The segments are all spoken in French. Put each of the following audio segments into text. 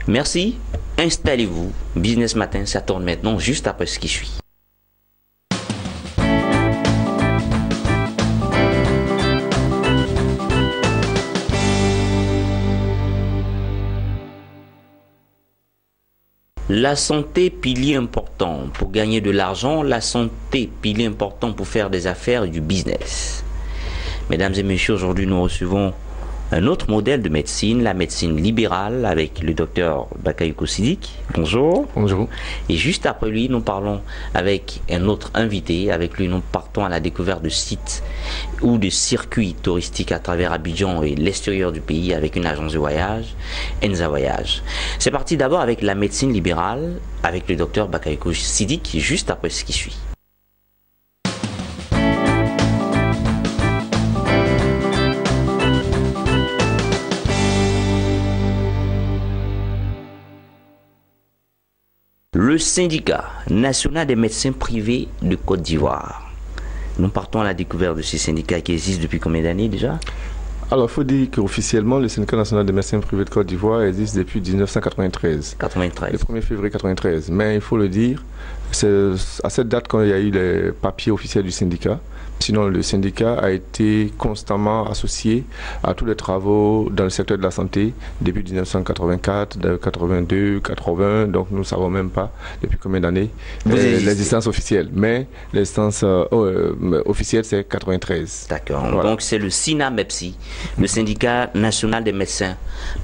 Merci, installez-vous. Business Matin, ça tourne maintenant juste après ce qui suit. La santé, pilier important pour gagner de l'argent. La santé, pilier important pour faire des affaires et du business. Mesdames et messieurs, aujourd'hui nous recevons un autre modèle de médecine, la médecine libérale, avec le docteur Bakayoko Siddiq. Bonjour. Bonjour. Et juste après lui, nous parlons avec un autre invité. Avec lui, nous partons à la découverte de sites ou de circuits touristiques à travers Abidjan et l'extérieur du pays avec une agence de voyage, Enza Voyage. C'est parti d'abord avec la médecine libérale, avec le docteur Bakayoko Siddiq, juste après ce qui suit. Le syndicat national des médecins privés de Côte d'Ivoire. Nous partons à la découverte de ces syndicats qui existent depuis combien d'années déjà? Alors, il faut dire qu'officiellement, le syndicat national des médecins privés de Côte d'Ivoire existe depuis 1993. 93. Le 1er février 1993. Mais il faut le dire, c'est à cette date qu'il y a eu les papiers officiels du syndicat. Sinon, le syndicat a été constamment associé à tous les travaux dans le secteur de la santé depuis 1984, 82, 80. Donc, nous ne savons même pas depuis combien d'années l'existence officielle. Mais l'existence officielle, c'est 93. D'accord. Voilà. Donc, c'est le SINA-MEPSI, le syndicat national des médecins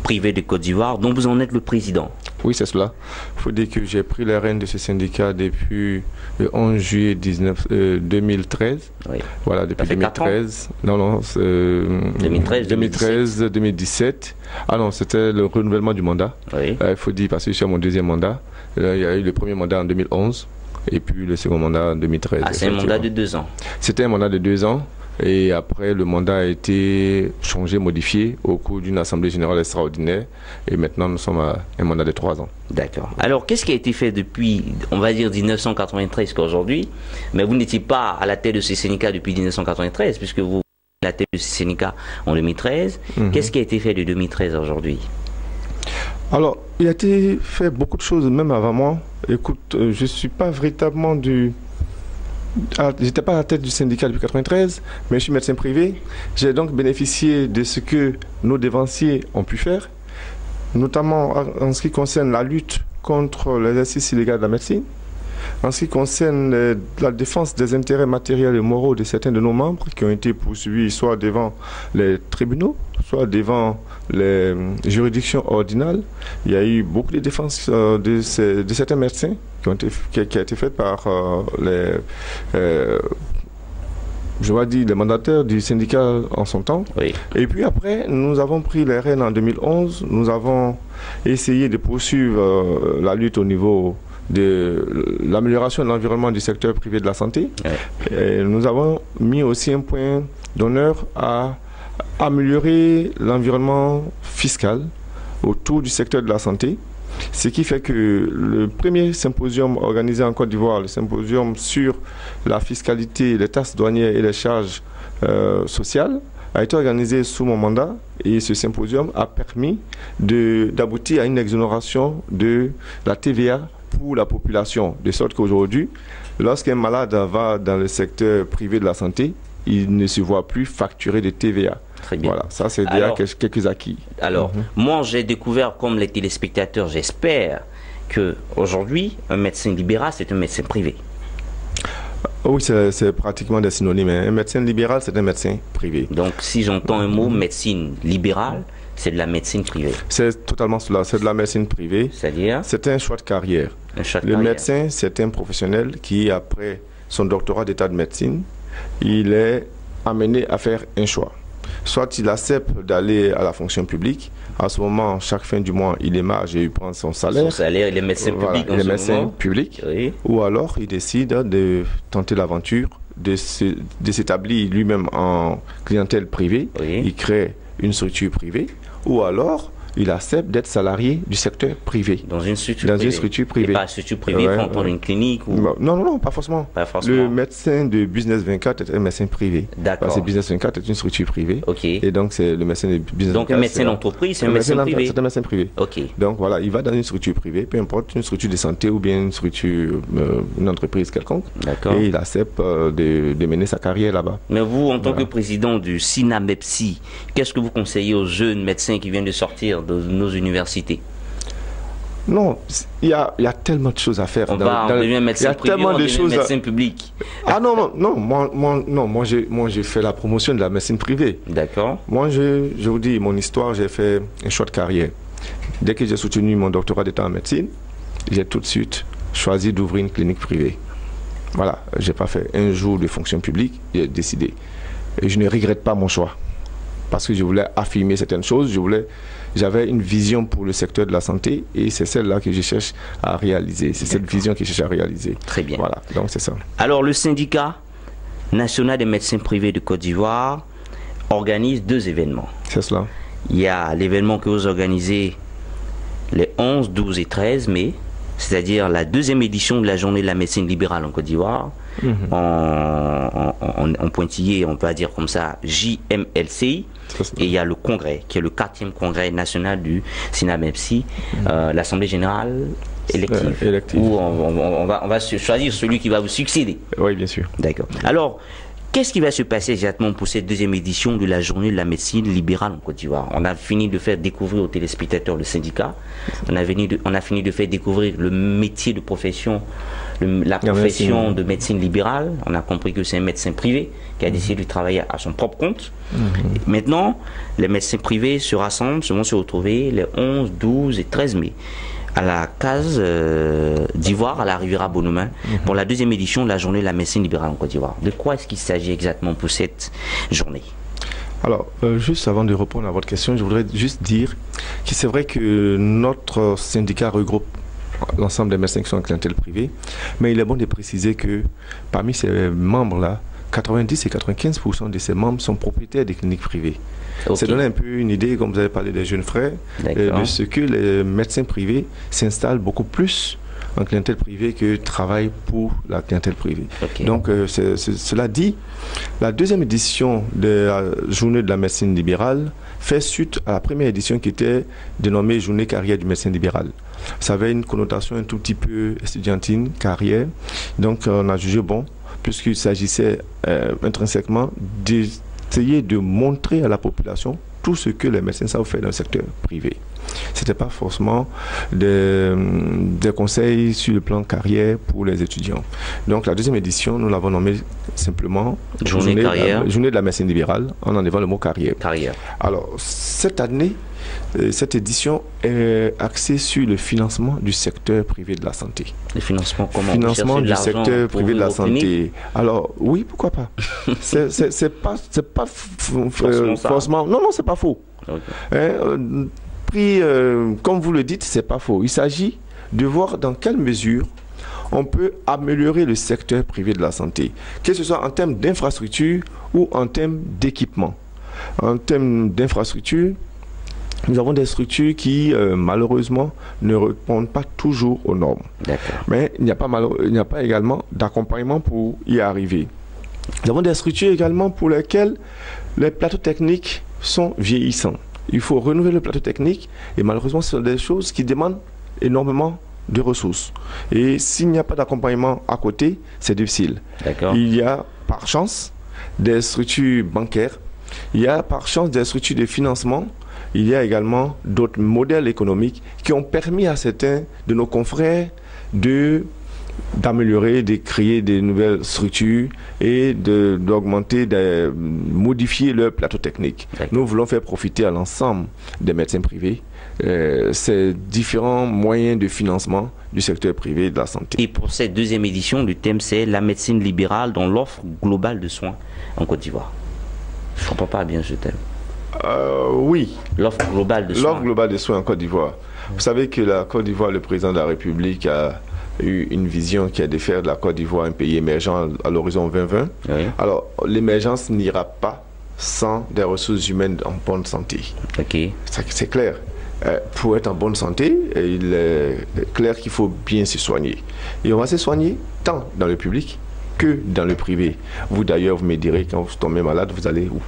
privés de Côte d'Ivoire, dont vous en êtes le président. Oui, c'est cela. Il faut dire que j'ai pris les rênes de ce syndicat depuis le 11 juillet 2013. Oui. Voilà, depuis 2013. Non, 2017. Ah non, c'était le renouvellement du mandat. Oui. Il faut dire, parce que c'est mon deuxième mandat. Il y a eu le premier mandat en 2011 et puis le second mandat en 2013. Ah, c'est un mandat de 2 ans. C'était un mandat de 2 ans. Et après, le mandat a été changé, modifié au cours d'une assemblée générale extraordinaire. Et maintenant, nous sommes à un mandat de 3 ans. D'accord. Alors, qu'est-ce qui a été fait depuis, on va dire, 1993 jusqu'à aujourd'hui? Mais vous n'étiez pas à la tête de ces syndicats depuis 1993, puisque vous êtes à la tête de ces syndicats en 2013. Qu'est-ce qui a été fait de 2013 à aujourd'hui? Alors, il a été fait beaucoup de choses, même avant moi. Écoute, je ne suis pas véritablement j'étais pas à la tête du syndicat depuis 1993, mais je suis médecin privé. J'ai donc bénéficié de ce que nos dévanciers ont pu faire, notamment en ce qui concerne la lutte contre l'exercice illégal de la médecine, en ce qui concerne la défense des intérêts matériels et moraux de certains de nos membres qui ont été poursuivis soit devant les tribunaux, soit devant les juridictions ordinales. Il y a eu beaucoup de défenses de certains médecins qui a été faite par les mandataires du syndicat en son temps. Oui. Et puis après, nous avons pris les rênes en 2011. Nous avons essayé de poursuivre la lutte au niveau de l'amélioration de l'environnement du secteur privé de la santé. Oui. Et nous avons mis aussi un point d'honneur à améliorer l'environnement fiscal autour du secteur de la santé. Ce qui fait que le premier symposium organisé en Côte d'Ivoire, le symposium sur la fiscalité, les taxes douanières et les charges sociales, a été organisé sous mon mandat et ce symposium a permis d'aboutir à une exonération de la TVA pour la population, de sorte qu'aujourd'hui, lorsqu'un malade va dans le secteur privé de la santé, il ne se voit plus facturer de TVA. Très bien. Voilà, ça c'est déjà quelques acquis. Alors, moi j'ai découvert, comme les téléspectateurs, j'espère qu'aujourd'hui, un médecin libéral, c'est un médecin privé. Oui, c'est pratiquement des synonymes. Un médecin libéral, c'est un médecin privé. Donc, si j'entends un mot médecine libérale, c'est de la médecine privée. C'est totalement cela, c'est de la médecine privée. C'est-à-dire? C'est un choix de carrière. Le médecin, c'est un professionnel qui, après son doctorat d'état de médecine, il est amené à faire un choix. Soit il accepte d'aller à la fonction publique. À ce moment, chaque fin du mois, il émarge et il prend son salaire. Son salaire, il est médecin public en ce moment. Il est médecin public. Oui. Ou alors, il décide de tenter l'aventure, de s'établir lui-même en clientèle privée. Oui. Il crée une structure privée. Ou alors, il accepte d'être salarié du secteur privé. Dans une structure privée. Et pas une structure privée, pour une clinique ou... Non, pas forcément. Le médecin de Business 24 est un médecin privé. D'accord. Parce que Business 24 est une structure privée. Ok. Et donc, c'est le médecin de Business 24. Donc, un médecin d'entreprise, c'est un médecin privé. C'est un médecin privé. Ok. Donc, voilà, il va dans une structure privée, peu importe, une structure de santé ou bien une structure, une entreprise quelconque. D'accord. Et il accepte de mener sa carrière là-bas. Mais vous, en tant que président du SINAMEPSI, qu'est-ce que vous conseillez aux jeunes médecins qui viennent de sortir de nos universités? Non, il y a tellement de choses à faire. On devient médecin privé, on devient médecin public. Ah non, moi j'ai fait la promotion de la médecine privée. D'accord. Moi, je vous dis, mon histoire, j'ai fait un choix de carrière. Dès que j'ai soutenu mon doctorat d'état en médecine, j'ai tout de suite choisi d'ouvrir une clinique privée. Voilà, j'ai pas fait un jour de fonction publique, j'ai décidé. Et je ne regrette pas mon choix. Parce que je voulais affirmer certaines choses, j'avais une vision pour le secteur de la santé et c'est celle-là que je cherche à réaliser. C'est cette vision que je cherche à réaliser. Très bien. Voilà, donc c'est ça. Alors, le syndicat national des médecins privés de Côte d'Ivoire organise 2 événements. C'est cela. Il y a l'événement que vous organisez les 11, 12 et 13 mai, c'est-à-dire la 2e édition de la journée de la médecine libérale en Côte d'Ivoire, en pointillé, on peut dire comme ça, JMLCI. Et il y a le congrès, qui est le 4e congrès national du SINAMEPSI, l'Assemblée générale élective. Où on va choisir celui qui va vous succéder. Oui, bien sûr. D'accord. Alors, qu'est-ce qui va se passer exactement pour cette 2e édition de la journée de la médecine libérale en Côte d'Ivoire? On a fini de faire découvrir aux téléspectateurs le syndicat, on a fini de faire découvrir le métier de profession, la profession de médecine libérale. On a compris que c'est un médecin privé qui a décidé de travailler à son propre compte. Maintenant, les médecins privés vont se retrouver les 11, 12 et 13 mai à la case d'Ivoire, à la Riviera Bonhomin, pour la 2e édition de la journée de la médecine libérale en Côte d'Ivoire. De quoi est-ce qu'il s'agit exactement pour cette journée? Alors, juste avant de répondre à votre question, je voudrais juste dire que c'est vrai que notre syndicat regroupe l'ensemble des médecins qui sont en clientèle privée, mais il est bon de préciser que parmi ces membres-là, 90 et 95% de ces membres sont propriétaires des cliniques privées. Okay. C'est donner un peu une idée, comme vous avez parlé des jeunes frères, de ce que les médecins privés s'installent beaucoup plus en clientèle privée que travaillent pour la clientèle privée. Okay. Donc, cela dit, la 2e édition de la journée de la médecine libérale fait suite à la première édition qui était dénommée Journée carrière du médecin libéral. Ça avait une connotation un tout petit peu estudiantine, carrière. Donc, on a jugé bon, puisqu'il s'agissait intrinsèquement d'essayer de montrer à la population tout ce que les médecins savent faire dans le secteur privé. Ce n'était pas forcément des conseils sur le plan carrière pour les étudiants. Donc la 2e édition, nous l'avons nommée simplement journée de la médecine libérale, en enlevant le mot carrière. Alors cette année, cette édition est axée sur le financement du secteur privé de la santé. Le financement comment? Financement du secteur privé de la santé. Alors oui, pourquoi pas? C'est pas forcément. Non, c'est pas faux. Okay. Comme vous le dites, c'est pas faux. Il s'agit de voir dans quelle mesure on peut améliorer le secteur privé de la santé, que ce soit en termes d'infrastructure ou en termes d'équipement. En termes d'infrastructure, nous avons des structures qui, malheureusement, ne répondent pas toujours aux normes. Mais il n'y a pas également d'accompagnement pour y arriver. Nous avons des structures également pour lesquelles les plateaux techniques sont vieillissants. Il faut renouveler le plateau technique et malheureusement, ce sont des choses qui demandent énormément de ressources. Et s'il n'y a pas d'accompagnement à côté, c'est difficile. Il y a par chance des structures bancaires, il y a par chance des structures de financement. Il y a également d'autres modèles économiques qui ont permis à certains de nos confrères d'améliorer, de créer des nouvelles structures et d'augmenter, de modifier leur plateau technique. Nous voulons faire profiter à l'ensemble des médecins privés ces différents moyens de financement du secteur privé de la santé. Et pour cette 2e édition, le thème c'est la médecine libérale dans l'offre globale de soins en Côte d'Ivoire. Je ne comprends pas bien ce thème. Oui. L'offre globale de soins. L'offre globale de soins en Côte d'Ivoire. Vous savez que la Côte d'Ivoire, le président de la République a eu une vision qui est de faire de la Côte d'Ivoire un pays émergent à l'horizon 2020. Oui. Alors, l'émergence n'ira pas sans des ressources humaines en bonne santé. Okay. C'est clair. pour être en bonne santé, il est clair qu'il faut bien se soigner. Et on va se soigner tant dans le public que dans le privé. Vous d'ailleurs, vous me direz, quand vous tombez malade, vous allez où?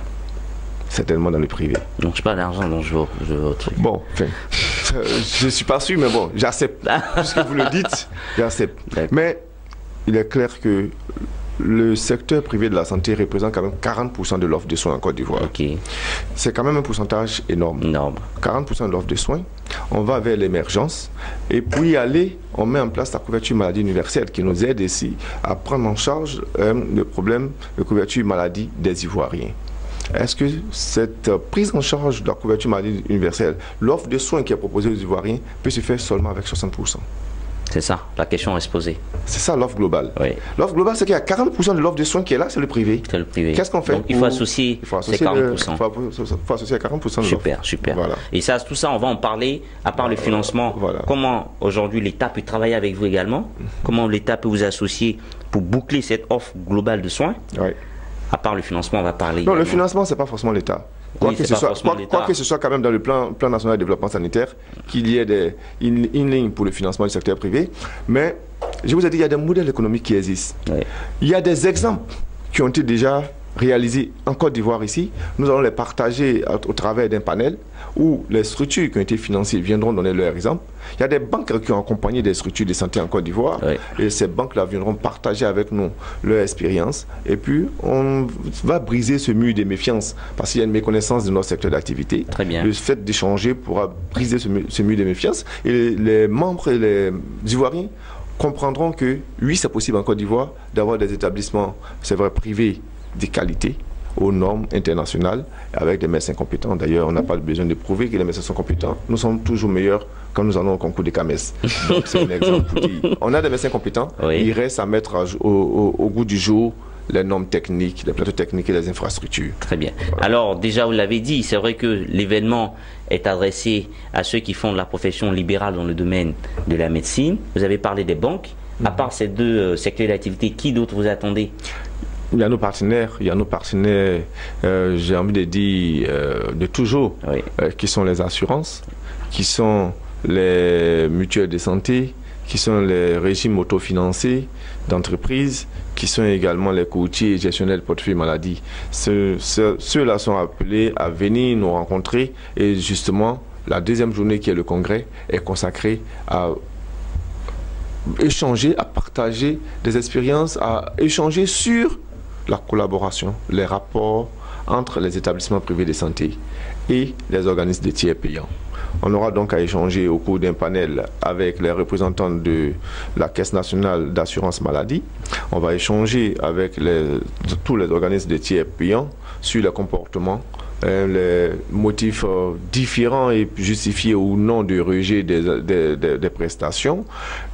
Certainement dans le privé. Donc je pas d'argent, donc je veux autre truc. Bon, enfin, je ne suis pas sûr, mais bon, j'accepte. Puisque vous le dites, j'accepte. Mais il est clair que le secteur privé de la santé représente quand même 40% de l'offre de soins en Côte d'Ivoire. Okay. C'est quand même un pourcentage énorme. 40% de l'offre de soins. On va vers l'émergence. Et pour y aller, on met en place la couverture maladie universelle qui nous aide ici à prendre en charge le problème de couverture maladie des Ivoiriens. Est-ce que cette prise en charge de la couverture maladie universelle, l'offre de soins qui est proposée aux Ivoiriens, peut se faire seulement avec 60%? C'est ça, la question reste posée. C'est ça l'offre globale. Oui. L'offre globale, c'est qu'il y a 40% de l'offre de soins qui est là, c'est le privé. C'est le privé. Qu'est-ce qu'on fait? Donc, il faut associer ces 40%. Il faut associer à 40% de Super, super. Voilà. Et ça, tout ça, on va en parler, à part le financement. Voilà. Comment aujourd'hui l'État peut travailler avec vous également? Comment l'État peut vous associer pour boucler cette offre globale de soins? Oui. À part le financement, on va parler. Non, le financement, c'est pas forcément l'État. Quoi que ce soit quand même dans le plan national de développement sanitaire, qu'il y ait une ligne pour le financement du secteur privé. Mais je vous ai dit, il y a des modèles économiques qui existent. Oui. Il y a des exemples qui ont été déjà réalisés en Côte d'Ivoire ici. Nous allons les partager au travers d'un panel où les structures qui ont été financées viendront donner leur exemple. Il y a des banques qui ont accompagné des structures de santé en Côte d'Ivoire. Oui. Et ces banques-là viendront partager avec nous leur expérience. Et puis, on va briser ce mur de méfiance parce qu'il y a une méconnaissance de notre secteur d'activité. Très bien. Le fait d'échanger pourra briser ce mur de méfiance. Et les membres et les Ivoiriens comprendront que, oui, c'est possible en Côte d'Ivoire d'avoir des établissements, c'est vrai, privés de qualité, aux normes internationales, avec des médecins compétents. D'ailleurs, on n'a pas besoin de prouver que les médecins sont compétents. Nous sommes toujours meilleurs quand nous allons au concours des CAMES. Donc, c'est un exemple pour dire. On a des médecins compétents, oui. Il reste à mettre au goût du jour les normes techniques, les plateaux techniques et les infrastructures. Très bien. Voilà. Alors, déjà, vous l'avez dit, c'est vrai que l'événement est adressé à ceux qui font de la profession libérale dans le domaine de la médecine. Vous avez parlé des banques. À part ces deux secteurs d'activité, qui d'autre vous attendez? Il y a nos partenaires, j'ai envie de dire, de toujours, oui. Qui sont les assurances, qui sont les mutuelles de santé, qui sont les régimes autofinancés d'entreprises, qui sont également les courtiers et gestionnaires de portefeuille maladie. Ceux-là sont appelés à venir nous rencontrer et justement, la deuxième journée qui est le congrès est consacrée à échanger, à partager des expériences, à échanger sur la collaboration, les rapports entre les établissements privés de santé et les organismes de tiers payants. On aura donc à échanger au cours d'un panel avec les représentants de la Caisse nationale d'assurance maladie. On va échanger avec tous les organismes de tiers payants sur les comportements, les motifs différents et justifiés ou non de rejet des prestations,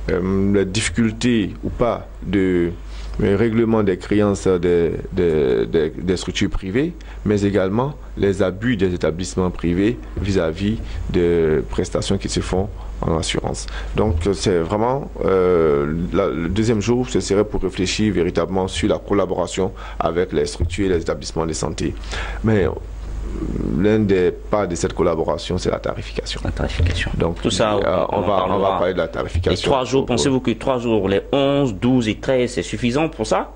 les difficultés ou pas de règlement des créances des structures privées, mais également les abus des établissements privés vis-à-vis des prestations qui se font en assurance. Donc c'est vraiment le deuxième jour, ce serait pour réfléchir véritablement sur la collaboration avec les structures et les établissements de santé. Mais l'un des pas de cette collaboration, c'est la tarification. La tarification. Donc, tout ça, on va parler de la tarification. Et 3 jours, pensez-vous que 3 jours, les 11, 12 et 13, c'est suffisant pour ça?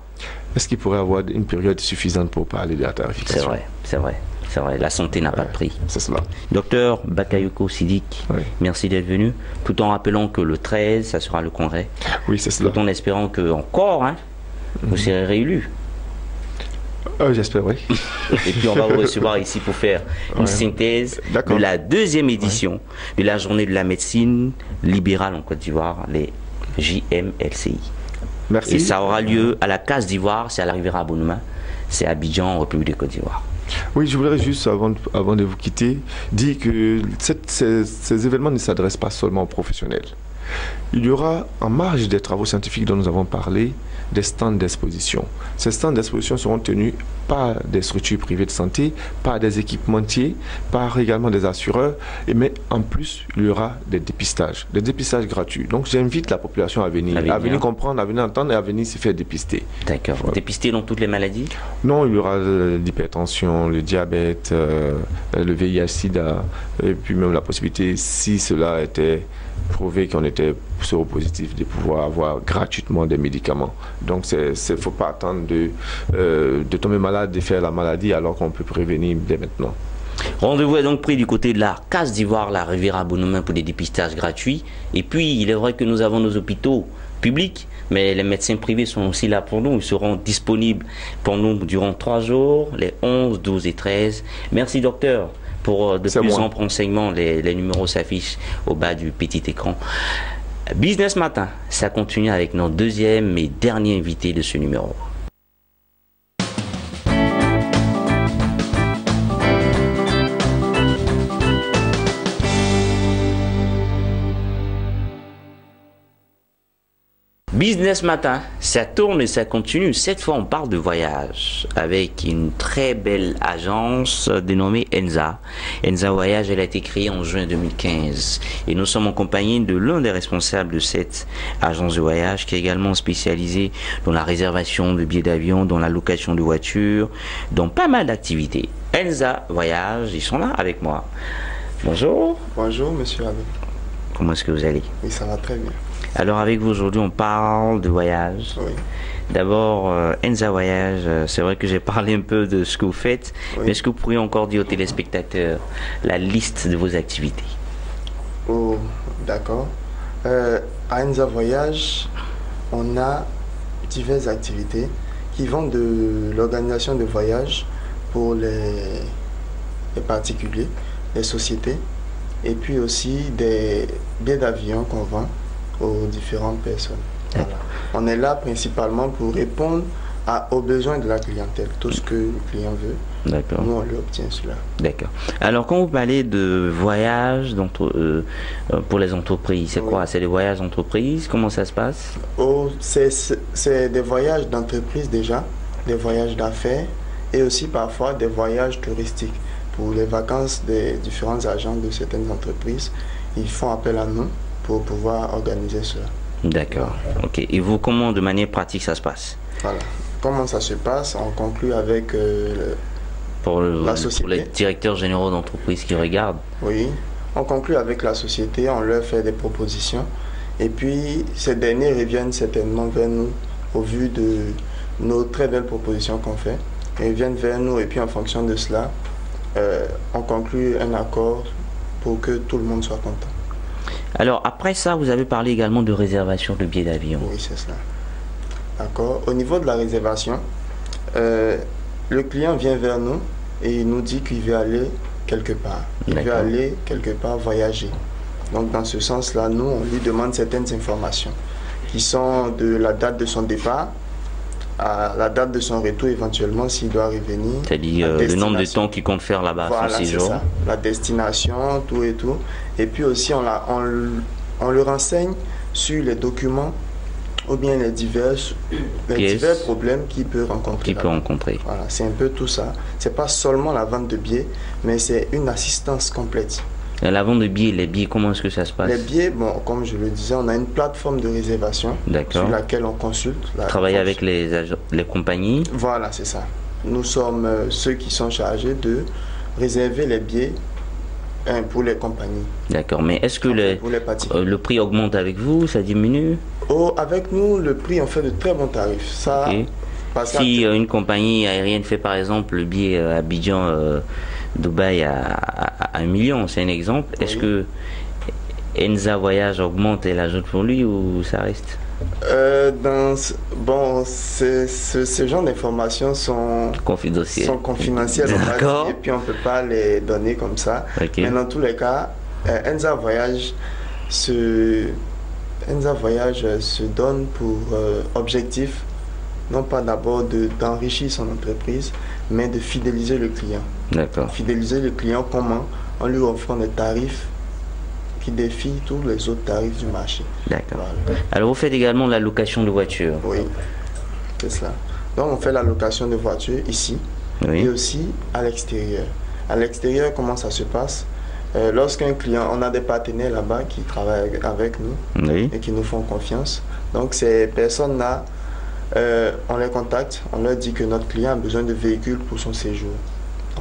Est-ce qu'il pourrait y avoir une période suffisante pour parler de la tarification? C'est vrai, c'est vrai. C'est vrai, la santé n'a pas de prix. C'est cela. Docteur Bakayoko Siddiq, oui. Merci d'être venu, tout en rappelant que le 13, ça sera le congrès. Oui, c'est cela. Tout en espérant que, encore, vous serez réélu. J'espère, oui. Et puis on va vous recevoir ici pour faire une synthèse de la deuxième édition de la journée de la médecine libérale en Côte d'Ivoire, les JMLCI. Merci. Et ça aura lieu à la Case d'Ivoire, c'est à l'arrivée à Abonnement, c'est à Abidjan, en République de Côte d'Ivoire. Oui, je voudrais juste, avant de vous quitter, dire que ces événements ne s'adressent pas seulement aux professionnels. Il y aura, en marge des travaux scientifiques dont nous avons parlé, des stands d'exposition. Ces stands d'exposition seront tenus par des structures privées de santé, par des équipementiers, par également des assureurs, mais en plus, il y aura des dépistages gratuits. Donc j'invite la population à venir comprendre, à venir entendre et à venir se faire dépister. D'accord. Voilà. Dépister dans toutes les maladies? Non, il y aura l'hypertension, l'hypertension, le diabète, le VIH-Sida, et puis même la possibilité, si cela était prouvé qu'on était séropositif, de pouvoir avoir gratuitement des médicaments. Donc, il ne faut pas attendre de tomber malade, de faire la maladie, alors qu'on peut prévenir dès maintenant. Rendez-vous est donc pris du côté de la Case d'Ivoire, la Riviera Bonhomme, pour des dépistages gratuits. Et puis, il est vrai que nous avons nos hôpitaux publics, mais les médecins privés sont aussi là pour nous. Ils seront disponibles pour nous durant 3 jours, les 11, 12 et 13. Merci, docteur, pour de plus amples renseignements. Les numéros s'affichent au bas du petit écran. Business Matin, ça continue avec notre deuxième et dernier invité de ce numéro. Business Matin, ça tourne et ça continue. Cette fois, on parle de voyage avec une très belle agence dénommée Enza. Enza Voyage, elle a été créée en juin 2015 et nous sommes en compagnie de l'un des responsables de cette agence de voyage qui est également spécialisée dans la réservation de billets d'avion, dans la location de voitures, dans pas mal d'activités. Enza Voyage, ils sont là avec moi. Bonjour. Bonjour, monsieur Abbé. Comment est-ce que vous allez? Oui, ça va très bien. Alors avec vous aujourd'hui on parle de voyage. Oui. D'abord Enza Voyage, c'est vrai que j'ai parlé un peu de ce que vous faites, oui. Mais est-ce que vous pourriez encore dire aux téléspectateurs la liste de vos activités? Oh, d'accord. À Enza Voyage, on a diverses activités qui vont de l'organisation de voyages pour les particuliers, les sociétés, et puis aussi des billets d'avion qu'on vend aux différentes personnes. Voilà. On est là principalement pour répondre aux besoins de la clientèle, tout ce que le client veut. D'accord. Nous, on lui obtient cela. D'accord. Alors, quand vous parlez de voyages pour les entreprises, c'est quoi? C'est des voyages d'entreprise? Comment ça se passe? Oh, c'est des voyages d'entreprise déjà, des voyages d'affaires et aussi parfois des voyages touristiques. Pour les vacances des différents agents de certaines entreprises, ils font appel à nous pour pouvoir organiser cela. D'accord. Ok. Et vous, comment de manière pratique ça se passe? Voilà. Comment ça se passe? On conclut avec la société. Pour les directeurs généraux d'entreprise qui regardent? Oui. On conclut avec la société, on leur fait des propositions. Et puis, ces derniers reviennent certainement vers nous au vu de nos très belles propositions qu'on fait. Ils viennent vers nous et puis en fonction de cela, on conclut un accord pour que tout le monde soit content. Alors, après ça, vous avez parlé également de réservation de billets d'avion. Oui, c'est cela. D'accord. Au niveau de la réservation, le client vient vers nous et il nous dit qu'il veut aller quelque part. Il veut aller quelque part voyager. Donc, dans ce sens-là, nous, on lui demande certaines informations qui sont de la date de son départ à la date de son retour, éventuellement, s'il doit revenir. C'est-à-dire le nombre de temps qu'il compte faire là-bas, voilà, son séjour. Ça. La destination, tout et tout. Et puis aussi, on le renseigne sur les documents ou bien les divers problèmes qu'il peut rencontrer. Voilà, c'est un peu tout ça. C'est pas seulement la vente de billets, mais c'est une assistance complète. La vente de billets, les billets, comment est-ce que ça se passe? Les billets, bon, comme je le disais, on a une plateforme de réservation sur laquelle on consulte. Travailler avec les compagnies? Voilà, c'est ça. Nous sommes ceux qui sont chargés de réserver les billets pour les compagnies. D'accord, mais est-ce que le prix augmente avec vous? Ça diminue? Oh, avec nous, le prix, on fait de très bons tarifs. Ça, si une compagnie aérienne fait par exemple le billet à Abidjan, Dubaï à 1 million, c'est un exemple. Oui. Est-ce que Enza Voyage augmente et l'ajoute pour lui ou ça reste? Bon, ce genre d'informations sont confidentielles. D'accord. Et puis on ne peut pas les donner comme ça. Okay. Mais dans tous les cas, Enza Voyage se donne pour objectif non pas d'abord d'enrichir son entreprise, mais de fidéliser le client. D'accord. Fidéliser le client comment? En lui offrant des tarifs qui défient tous les autres tarifs du marché. D'accord. Voilà. Alors vous faites également la location de voitures? Oui, c'est cela. Donc on fait la location de voitures ici, oui, et aussi à l'extérieur. À l'extérieur, comment ça se passe? Lorsqu'un client, on a des partenaires là-bas qui travaillent avec nous, oui, et qui nous font confiance. Donc ces personnes-là, on les contacte, on leur dit que notre client a besoin de véhicules pour son séjour.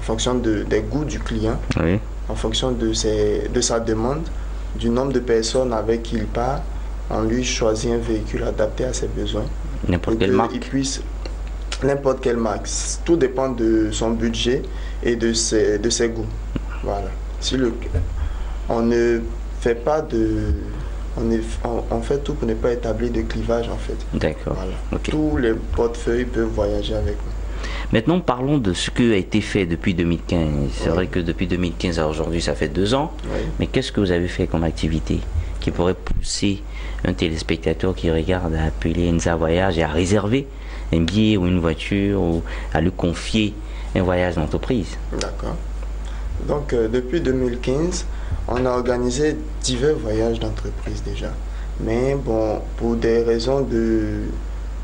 fonction des goûts du client, oui. En fonction de sa demande, du nombre de personnes avec qui il part, on lui choisit un véhicule adapté à ses besoins. N'importe quelle marque. N'importe quelle marque. Tout dépend de son budget et de ses goûts. Voilà. Si on ne fait pas on fait tout pour ne pas établir de clivage en fait. D'accord. Voilà. Okay. Tous les portefeuilles peuvent voyager avec nous. Maintenant, parlons de ce qui a été fait depuis 2015. C'est vrai que depuis 2015 à aujourd'hui, ça fait 2 ans. Oui. Mais qu'est-ce que vous avez fait comme activité qui pourrait pousser un téléspectateur qui regarde à appeler Enza Voyage et à réserver un billet ou une voiture ou à lui confier un voyage d'entreprise? D'accord. Donc, depuis 2015, on a organisé divers voyages d'entreprise déjà. Mais bon, pour des raisons de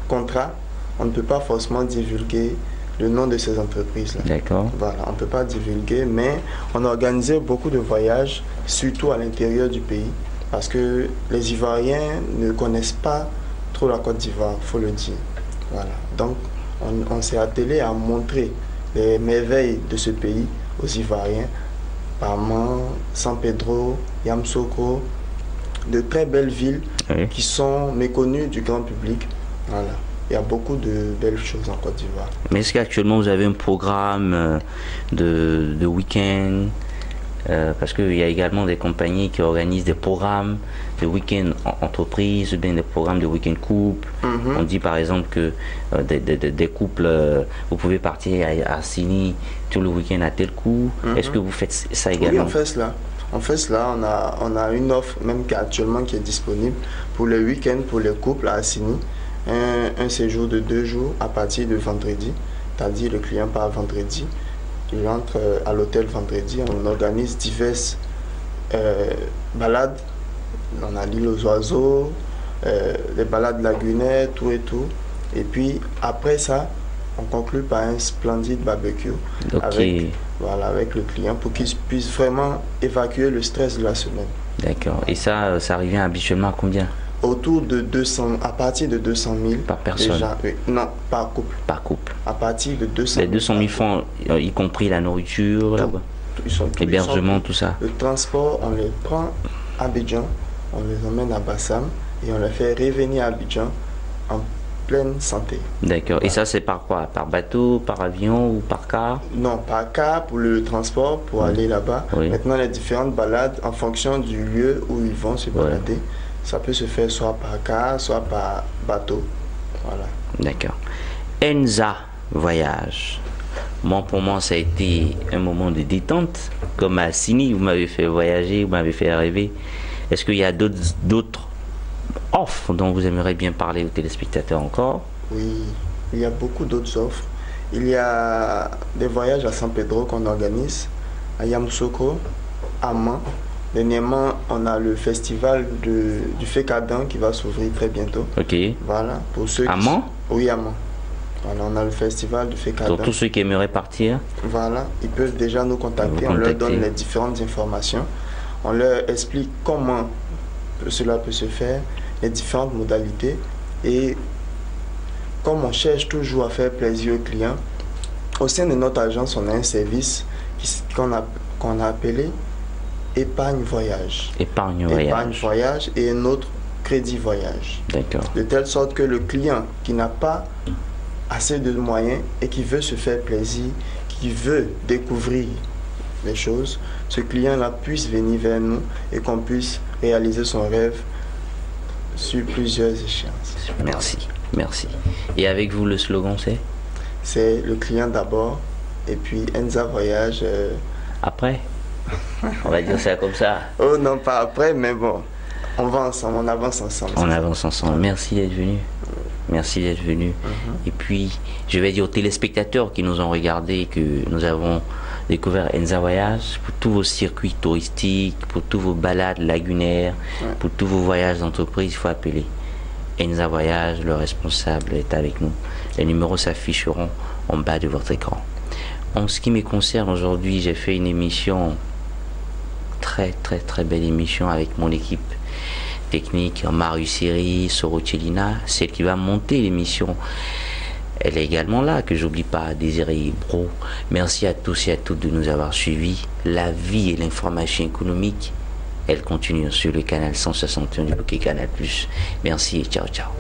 contrat, on ne peut pas forcément divulguer le nom de ces entreprises-là. D'accord. Voilà, on ne peut pas divulguer, mais on a organisé beaucoup de voyages, surtout à l'intérieur du pays, parce que les Ivoiriens ne connaissent pas trop la Côte d'Ivoire, il faut le dire. Voilà. Donc, on s'est attelé à montrer les merveilles de ce pays aux Ivoiriens, Paman, San Pedro, Yamoussoukro, de très belles villes qui sont méconnues du grand public. Voilà. Il y a beaucoup de belles choses en Côte d'Ivoire. Mais est-ce qu'actuellement vous avez un programme de week-end parce qu'il y a également des compagnies qui organisent des programmes de week-end entreprise ou bien des programmes de week-end couple. On dit par exemple que des couples, vous pouvez partir à Sini tout le week-end à tel coup. Est-ce que vous faites ça également? Oui, on fait cela. On fait cela. On a une offre même actuellement qui est disponible pour les week-ends pour les couples à Sini. Un séjour de 2 jours à partir de vendredi, c'est-à-dire le client part vendredi, il entre à l'hôtel vendredi, on organise diverses balades, on a l'île aux oiseaux, les balades lagunaires, tout et tout, et puis après ça, on conclut par un splendide barbecue avec le client pour qu'il puisse vraiment évacuer le stress de la semaine. D'accord, et ça revient habituellement à combien? Autour de 200, à partir de 200 000. Par personne? Déjà, oui. Non, par couple. Par couple. À partir de 200 000. Les 200 000 francs, y compris la nourriture, l'hébergement, tout ça. Le transport, on les prend à Abidjan, on les emmène à Bassam et on les fait revenir à Abidjan en pleine santé. D'accord. Et ça, c'est par quoi? Par bateau, par avion ou par car? Non, par car pour le transport, pour aller là-bas. Maintenant, les différentes balades, en fonction du lieu où ils vont se balader, ça peut se faire soit par car, soit par bateau. Voilà. D'accord. Enza Voyage. Moi, pour moi, ça a été un moment de détente. Comme à Sini, vous m'avez fait voyager, vous m'avez fait rêver. Est-ce qu'il y a d'autres offres dont vous aimeriez bien parler aux téléspectateurs encore? Oui, il y a beaucoup d'autres offres. Il y a des voyages à San Pedro qu'on organise, à Yamoussoukro, à Man. Dernièrement, on a le festival du Fécadan qui va s'ouvrir très bientôt. Ok. Voilà. Pour ceux à Man? Oui, à Man. Voilà, on a le festival du Fécadan. Pour tous ceux qui aimeraient partir? Voilà, ils peuvent déjà nous contacter. On leur donne les différentes informations. On leur explique comment cela peut se faire, les différentes modalités. Et comme on cherche toujours à faire plaisir aux clients, au sein de notre agence, on a un service qu'on a appelé Épargne Voyage. Épargne Voyage. Épargne Voyage et un autre Crédit Voyage. D'accord. De telle sorte que le client qui n'a pas assez de moyens et qui veut se faire plaisir, qui veut découvrir les choses, ce client-là puisse venir vers nous et qu'on puisse réaliser son rêve sur plusieurs échéances. Merci, merci. Et avec vous, le slogan, c'est? C'est le client d'abord et puis Enza Voyage. Après? On va dire ça comme ça. Oh non, pas après, mais bon, on va ensemble, on avance ensemble. On avance ensemble. Merci d'être venu. Merci d'être venu. Et puis, je vais dire aux téléspectateurs qui nous ont regardés que nous avons découvert Enza Voyage pour tous vos circuits touristiques, pour tous vos balades lagunaires, pour tous vos voyages d'entreprise. Il faut appeler Enza Voyage. Le responsable est avec nous. Les numéros s'afficheront en bas de votre écran. En ce qui me concerne, aujourd'hui, j'ai fait une émission, très belle émission avec mon équipe technique, Marius Seri, Soro Chelina, celle qui va monter l'émission. Elle est également là, que j'oublie pas, Désiré Bro. Merci à tous et à toutes de nous avoir suivis. La vie et l'information économique, elle continue sur le canal 161 du Bouquet Canal+. Merci et ciao, ciao.